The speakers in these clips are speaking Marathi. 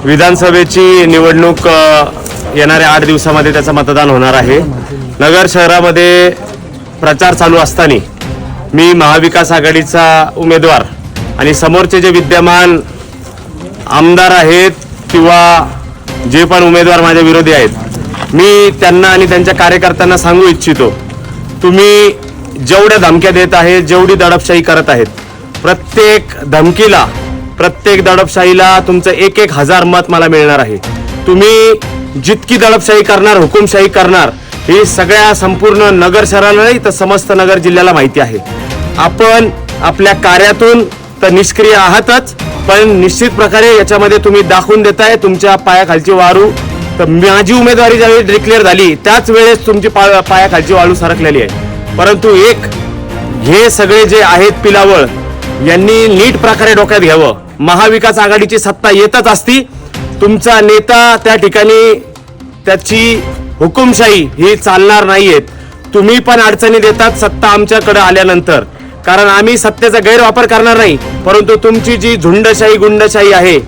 विधानसभेची निवडणूक येणाऱ्या 8 दिवसामध्ये त्याचं मतदान होणार आहे। नगर शहरामध्ये प्रचार चालू असताना मी महाविकास आघाडीचा उमेदवार आणि समोरचे जे विद्यमान आमदार आहेत किंवा जे पण उमेदवार माझ्या विरोधी आहेत, मी त्यांना आणि त्यांच्या कार्यकर्त्यांना सांगू इच्छितो, तुम्ही जेवढ्या धमक्या देत आहेत, जेवढी दडपशाही करत आहेत, प्रत्येक धमकीला, प्रत्येक दडपशाहीला तुमचं 1,000 मत मला मिळणार आहे। तुम्ही जितकी दडपशाही करणार, हुकुमशाही करणार, हे सगळ्या संपूर्ण नगर शहराला नाही तर समस्त नगर जिल्ह्याला माहिती आहे। आपण आपल्या कार्यातून तर निष्क्रिय आहातच, पण निश्चित प्रकारे याच्यामध्ये तुम्ही दाखवून देताय तुमच्या पायाखालची वाळू। तर माझी उमेदवारी ज्यावेळी डिक्लेअर झाली त्याच वेळेस तुमची पायाखालची वाळू सरकलेली आहे। परंतु एक हे सगळे जे आहेत पिलावळ, यांनी नीट प्रकारे डोक्यात घ्यावं। महाविकास आघाडीची सत्ता येतच असती, तुमचा नेता त्या ठिकाणी त्याची हुकुमशाही ही चालणार नाहीयेत। तुम्ही पण अडचणी देतात सत्ता आमच्याकडे आल्यानंतर, कारण आम्ही सत्तेचा गैरवापर करणार नाही, परंतु तुमची जी झुंडशाही गुंडशाही आहे,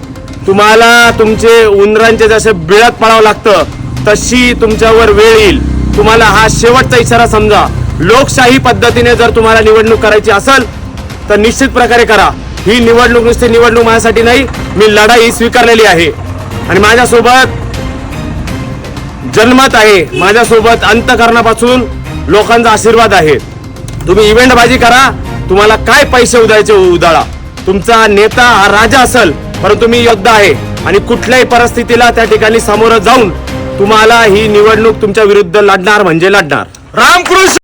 तुम्हाला तुमचे उंदरांचे जसे बिळात पडावं लागतं तशी तुमच्यावर वेळ येईल। तुम्हाला हा शेवटचा इशारा समजा। लोकशाही पद्धतीने जर तुम्हाला निवडणूक करायची असेल तर निश्चित प्रकारे करा। ही निवडणूक नुसती निवडणूक माझ्यासाठी नाही, मी लढाई स्वीकारलेली आहे आणि माझ्यासोबत जन्मत आहे, माझ्यासोबत अंतःकरणापासून लोकांचा आशीर्वाद आहे। तुम्ही इव्हेंटबाजी करा, तुम्हाला काय पैसे उधळायचे उधळा। तुमचा नेता हा राजा असेल, परंतु मी योद्धा आहे आणि कुठल्याही परिस्थितीला त्या ठिकाणी सामोरं जाऊन तुम्हाला ही निवडणूक तुमच्या विरुद्ध लढणार म्हणजे लढणार। रामकृष्ण।